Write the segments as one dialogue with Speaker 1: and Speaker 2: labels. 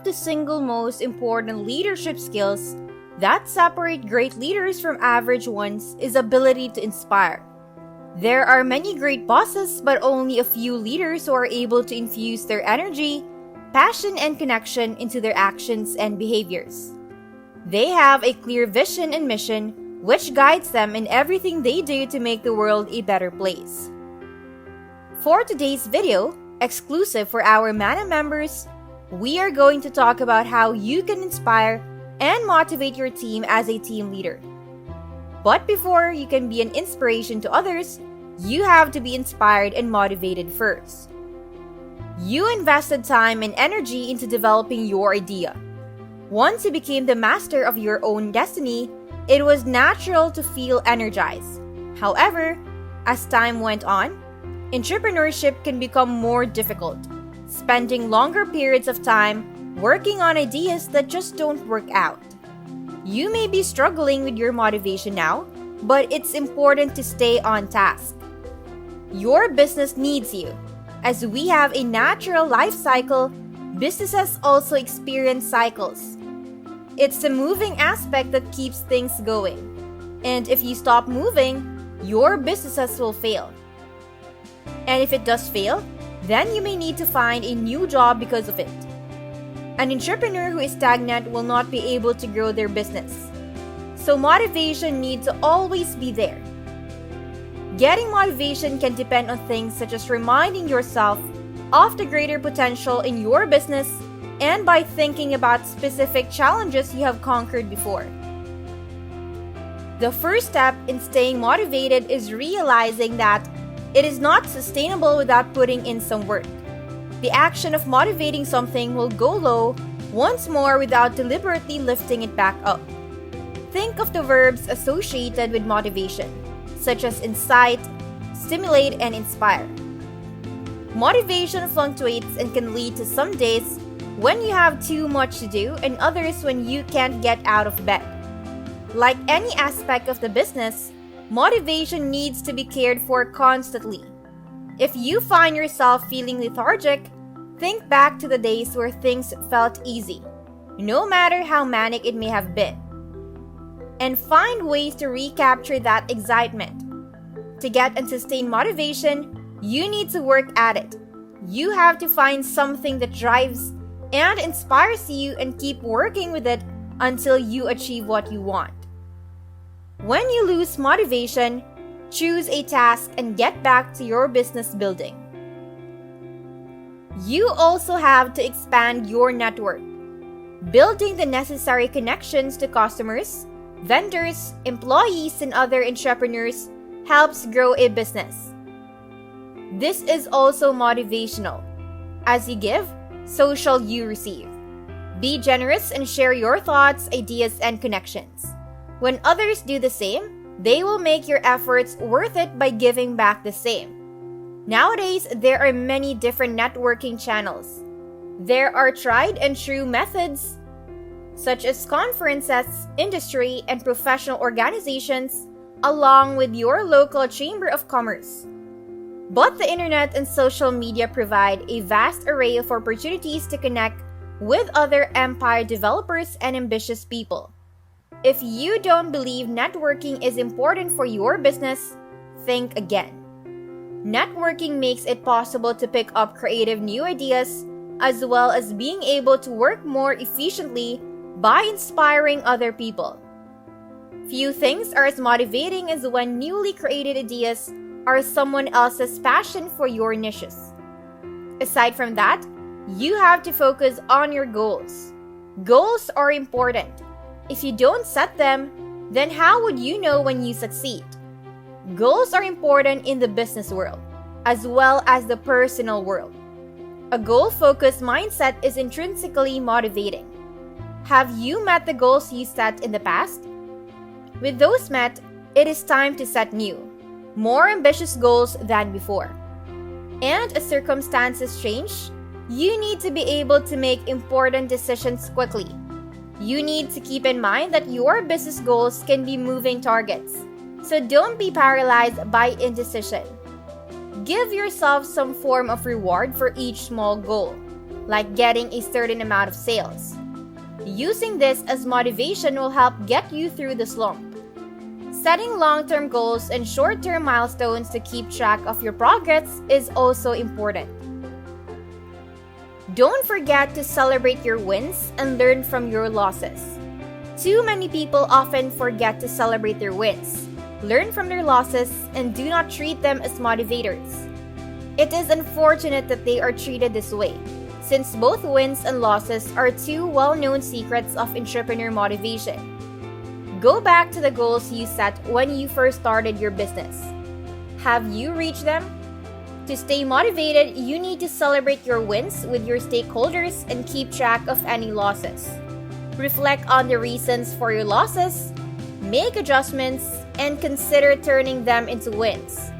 Speaker 1: of the single most important leadership skills that separate great leaders from average ones is ability to inspire. There are many great bosses, but only a few leaders who are able to infuse their energy, passion, and connection into their actions and behaviors. They have a clear vision and mission, which guides them in everything they do to make the world a better place. For today's video, exclusive for our Mana members, we are going to talk about how you can inspire and motivate your team as a team leader. But before you can be an inspiration to others, you have to be inspired and motivated first. You invested time and energy into developing your idea. Once you became the master of your own destiny, it was natural to feel energized. However, as time went on, entrepreneurship can become more difficult, spending longer periods of time working on ideas that just don't work out. You may be struggling with your motivation now, but it's important to stay on task. Your business needs you. As we have a natural life cycle, businesses also experience cycles. It's the moving aspect that keeps things going. And if you stop moving, your businesses will fail. And if it does fail, then you may need to find a new job because of it. An entrepreneur who is stagnant will not be able to grow their business. So motivation needs to always be there. Getting motivation can depend on things such as reminding yourself of the greater potential in your business and by thinking about specific challenges you have conquered before. The first step in staying motivated is realizing that it is not sustainable without putting in some work. The action of motivating something will go low once more without deliberately lifting it back up. Think of the verbs associated with motivation, such as incite, stimulate, and inspire. Motivation fluctuates and can lead to some days when you have too much to do and others when you can't get out of bed. Like any aspect of the business, motivation needs to be cared for constantly. If you find yourself feeling lethargic, think back to the days where things felt easy, no matter how manic it may have been, and find ways to recapture that excitement. To get and sustain motivation, you need to work at it. You have to find something that drives and inspires you and keep working with it until you achieve what you want. When you lose motivation, choose a task and get back to your business building. You also have to expand your network. Building the necessary connections to customers, vendors, employees, and other entrepreneurs helps grow a business. This is also motivational. As you give, so shall you receive. Be generous and share your thoughts, ideas, and connections. When others do the same, they will make your efforts worth it by giving back the same. Nowadays, there are many different networking channels. There are tried and true methods, such as conferences, industry, and professional organizations, along with your local chamber of commerce. But the internet and social media provide a vast array of opportunities to connect with other empire developers and ambitious people. If you don't believe networking is important for your business, think again. Networking makes it possible to pick up creative new ideas, as well as being able to work more efficiently by inspiring other people. Few things are as motivating as when newly created ideas are someone else's passion for your niches. Aside from that, you have to focus on your goals. Goals are important. If you don't set them, then how would you know when you succeed? Goals are important in the business world, as well as the personal world. A goal-focused mindset is intrinsically motivating. Have you met the goals you set in the past? With those met, it is time to set new, more ambitious goals than before. And as circumstances change, you need to be able to make important decisions quickly. You need to keep in mind that your business goals can be moving targets, so don't be paralyzed by indecision. Give yourself some form of reward for each small goal, like getting a certain amount of sales. Using this as motivation will help get you through the slump. Setting long-term goals and short-term milestones to keep track of your progress is also important. Don't forget to celebrate your wins and learn from your losses. Too many people often forget to celebrate their wins, learn from their losses, and do not treat them as motivators. It is unfortunate that they are treated this way, since both wins and losses are two well-known secrets of entrepreneur motivation. Go back to the goals you set when you first started your business. Have you reached them? To stay motivated, you need to celebrate your wins with your stakeholders and keep track of any losses. Reflect on the reasons for your losses, make adjustments, and consider turning them into wins.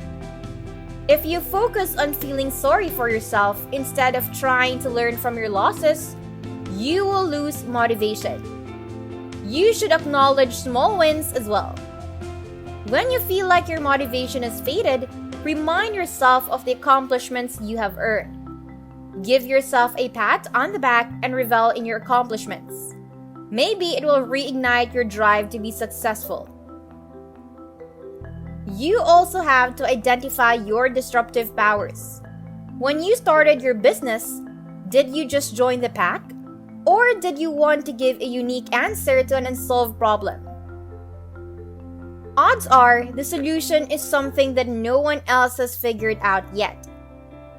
Speaker 1: If you focus on feeling sorry for yourself instead of trying to learn from your losses, you will lose motivation. You should acknowledge small wins as well. When you feel like your motivation has faded, remind yourself of the accomplishments you have earned. Give yourself a pat on the back and revel in your accomplishments. Maybe it will reignite your drive to be successful. You also have to identify your disruptive powers. When you started your business, did you just join the pack? Or did you want to give a unique answer to an unsolved problem? Odds are the solution is something that no one else has figured out yet.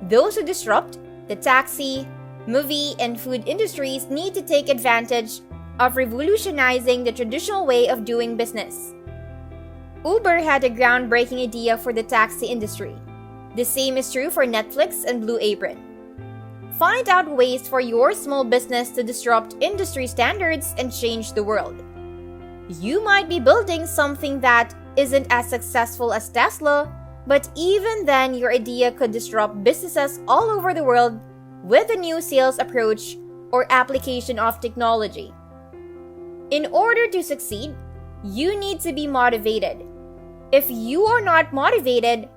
Speaker 1: Those who disrupt the taxi, movie, and food industries need to take advantage of revolutionizing the traditional way of doing business. Uber had a groundbreaking idea for the taxi industry. The same is true for Netflix and Blue Apron. Find out ways for your small business to disrupt industry standards and change the world. You might be building something that isn't as successful as Tesla, but even then your idea could disrupt businesses all over the world with a new sales approach or application of technology. In order to succeed, you need to be motivated. If you are not motivated,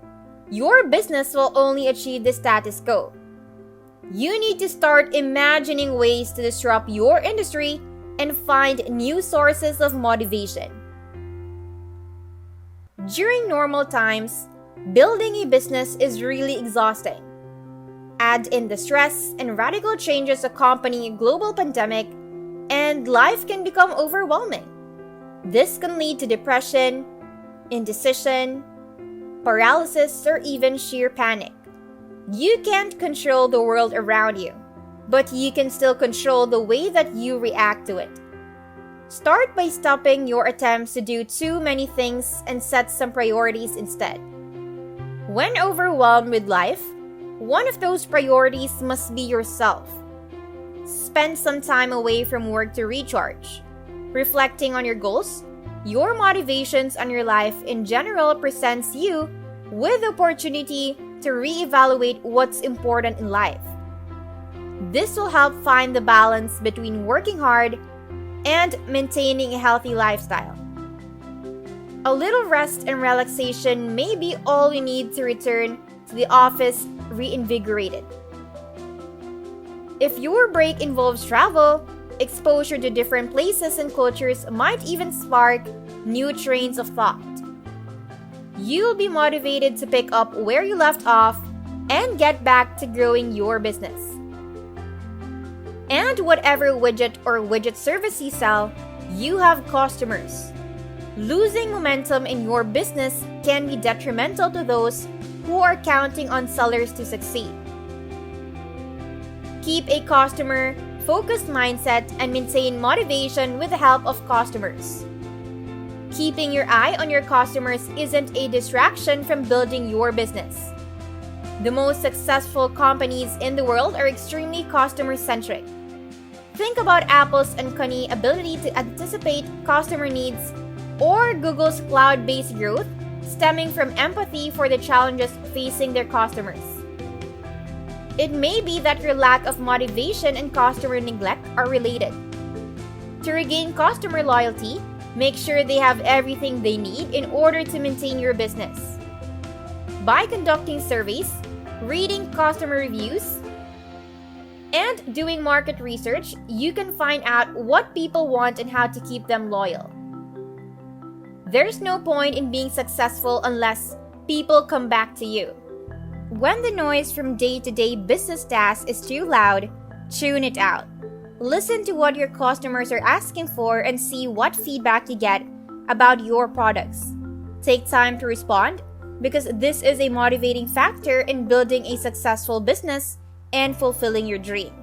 Speaker 1: your business will only achieve the status quo. You need to start imagining ways to disrupt your industry and find new sources of motivation. During normal times, building a business is really exhausting. Add in the stress and radical changes accompanying a global pandemic, and life can become overwhelming. This can lead to depression, indecision, paralysis, or even sheer panic. You can't control the world around you, but you can still control the way that you react to it. Start by stopping your attempts to do too many things and set some priorities instead. When overwhelmed with life, one of those priorities must be yourself. Spend some time away from work to recharge. Reflecting on your goals, your motivations, and your life in general presents you with the opportunity to reevaluate what's important in life. This will help find the balance between working hard and maintaining a healthy lifestyle. A little rest and relaxation may be all you need to return to the office reinvigorated. If your break involves travel, exposure to different places and cultures might even spark new trains of thought. You'll be motivated to pick up where you left off and get back to growing your business. And whatever widget or widget service you sell, you have customers. Losing momentum in your business can be detrimental to those who are counting on sellers to succeed. Keep a customer-focused mindset and maintain motivation with the help of customers. Keeping your eye on your customers isn't a distraction from building your business. The most successful companies in the world are extremely customer-centric. Think about Apple's uncanny ability to anticipate customer needs, or Google's cloud-based growth stemming from empathy for the challenges facing their customers. It may be that your lack of motivation and customer neglect are related. To regain customer loyalty, make sure they have everything they need in order to maintain your business. By conducting surveys, reading customer reviews, and doing market research, you can find out what people want and how to keep them loyal. There's no point in being successful unless people come back to you. When the noise from day-to-day business tasks is too loud, tune it out. Listen to what your customers are asking for and see what feedback you get about your products. Take time to respond because this is a motivating factor in building a successful business and fulfilling your dream.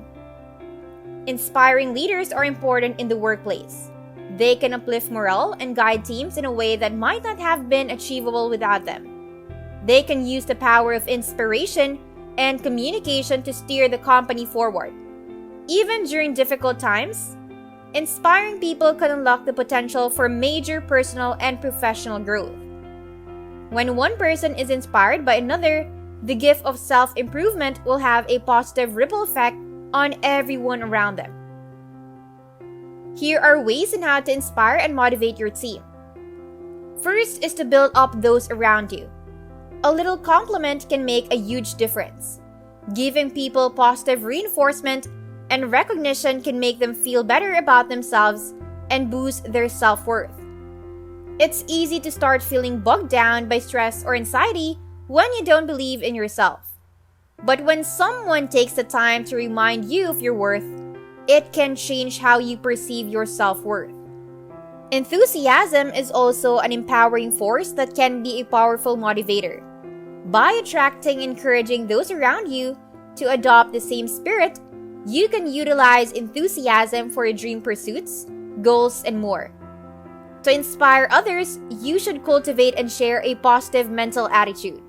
Speaker 1: Inspiring leaders are important in the workplace. They can uplift morale and guide teams in a way that might not have been achievable without them. They can use the power of inspiration and communication to steer the company forward. Even during difficult times, inspiring people can unlock the potential for major personal and professional growth. When one person is inspired by another, the gift of self-improvement will have a positive ripple effect on everyone around them. Here are ways on how to inspire and motivate your team. First is to build up those around you. A little compliment can make a huge difference. Giving people positive reinforcement and recognition can make them feel better about themselves and boost their self-worth. It's easy to start feeling bogged down by stress or anxiety when you don't believe in yourself. But when someone takes the time to remind you of your worth, it can change how you perceive your self-worth. Enthusiasm is also an empowering force that can be a powerful motivator. By attracting and encouraging those around you to adopt the same spirit, you can utilize enthusiasm for your dream pursuits, goals, and more. To inspire others, you should cultivate and share a positive mental attitude.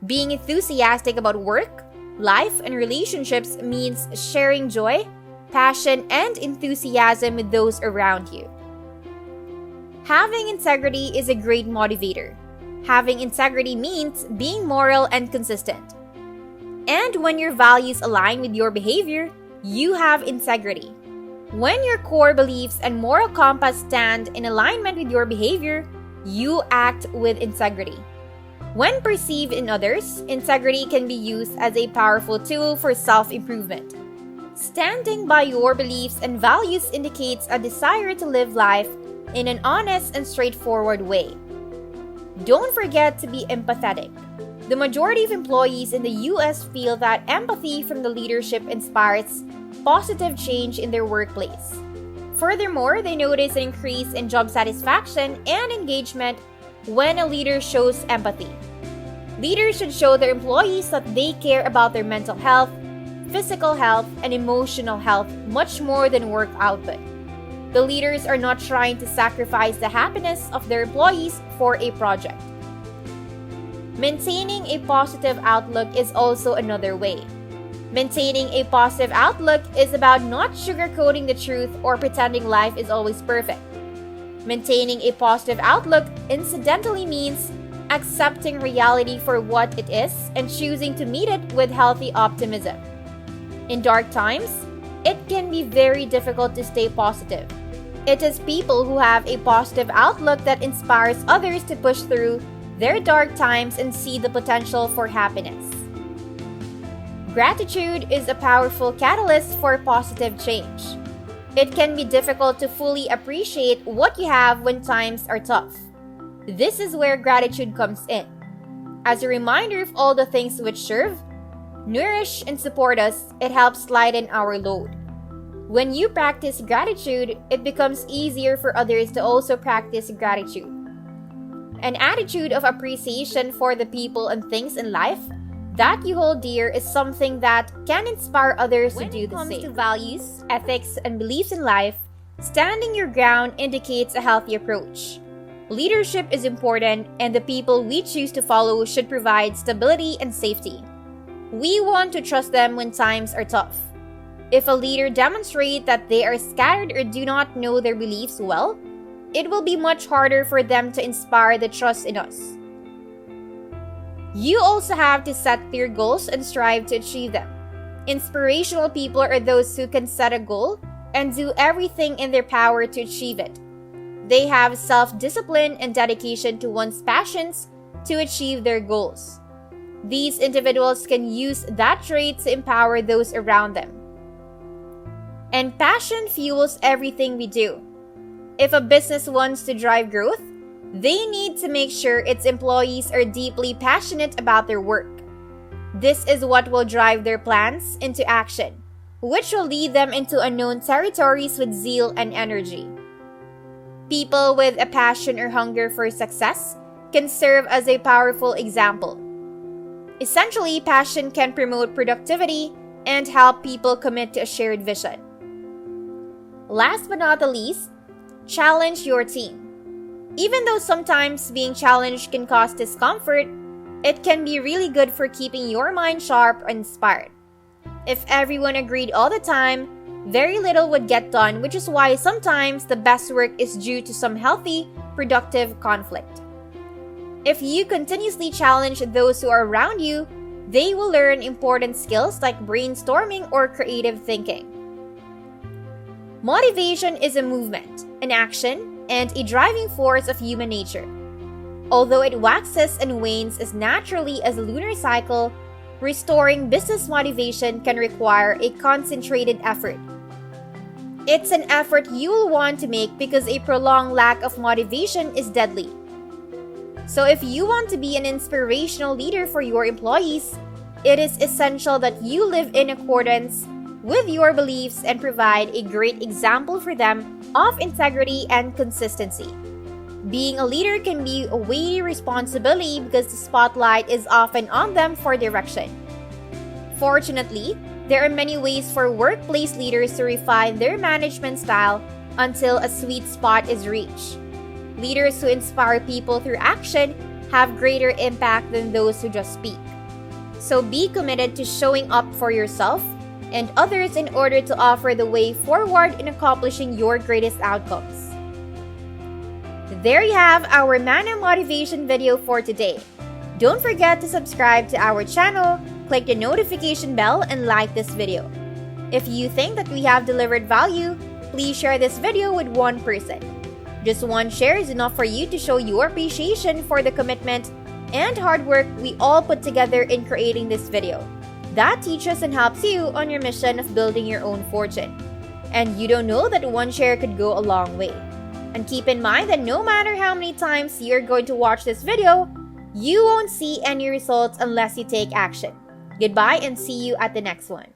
Speaker 1: Being enthusiastic about work, life, and relationships means sharing joy, passion, and enthusiasm with those around you. Having integrity is a great motivator. Having integrity means being moral and consistent. And when your values align with your behavior, you have integrity. When your core beliefs and moral compass stand in alignment with your behavior, you act with integrity. When perceived in others, integrity can be used as a powerful tool for self-improvement. Standing by your beliefs and values indicates a desire to live life in an honest and straightforward way. Don't forget to be empathetic. The majority of employees in the US feel that empathy from the leadership inspires positive change in their workplace. Furthermore, they notice an increase in job satisfaction and engagement when a leader shows empathy. Leaders should show their employees that they care about their mental health, physical health, and emotional health much more than work output. The leaders are not trying to sacrifice the happiness of their employees for a project. Maintaining a positive outlook is also another way. Maintaining a positive outlook is about not sugarcoating the truth or pretending life is always perfect. Maintaining a positive outlook incidentally means accepting reality for what it is and choosing to meet it with healthy optimism. In dark times, it can be very difficult to stay positive. It is people who have a positive outlook that inspires others to push through their dark times and see the potential for happiness. Gratitude is a powerful catalyst for positive change. It can be difficult to fully appreciate what you have when times are tough. This is where gratitude comes in. As a reminder of all the things which serve, nourish, and support us, it helps lighten our load. When you practice gratitude, it becomes easier for others to also practice gratitude. An attitude of appreciation for the people and things in life that you hold dear is something that can inspire others to do the same. When it comes to values, ethics, and beliefs in life, standing your ground indicates a healthy approach. Leadership is important, and the people we choose to follow should provide stability and safety. We want to trust them when times are tough. If a leader demonstrates that they are scattered or do not know their beliefs well, it will be much harder for them to inspire the trust in us. You also have to set clear goals and strive to achieve them. Inspirational people are those who can set a goal and do everything in their power to achieve it. They have self-discipline and dedication to one's passions to achieve their goals. These individuals can use that trait to empower those around them. And passion fuels everything we do. If a business wants to drive growth, they need to make sure its employees are deeply passionate about their work. This is what will drive their plans into action, which will lead them into unknown territories with zeal and energy. People with a passion or hunger for success can serve as a powerful example. Essentially, passion can promote productivity and help people commit to a shared vision. Last but not the least, challenge your team. Even though sometimes being challenged can cause discomfort, it can be really good for keeping your mind sharp and inspired. If everyone agreed all the time, very little would get done, which is why sometimes the best work is due to some healthy, productive conflict. If you continuously challenge those who are around you, they will learn important skills like brainstorming or creative thinking. Motivation is a movement, an action, and a driving force of human nature. Although it waxes and wanes as naturally as a lunar cycle, restoring business motivation can require a concentrated effort. It's an effort you will want to make because a prolonged lack of motivation is deadly. So if you want to be an inspirational leader for your employees, it is essential that you live in accordance with your beliefs and provide a great example for them of integrity and consistency. Being a leader can be a weighty responsibility because the spotlight is often on them for direction. Fortunately, there are many ways for workplace leaders to refine their management style until a sweet spot is reached. Leaders who inspire people through action have greater impact than those who just speak. So be committed to showing up for yourself and others in order to offer the way forward in accomplishing your greatest outcomes. There you have our Mana Motivation video for today. Don't forget to subscribe to our channel, click the notification bell, and like this video. If you think that we have delivered value, please share this video with one person. Just one share is enough for you to show your appreciation for the commitment and hard work we all put together in creating this video. That teaches and helps you on your mission of building your own fortune. And you don't know that one share could go a long way. And keep in mind that no matter how many times you're going to watch this video, you won't see any results unless you take action. Goodbye and see you at the next one.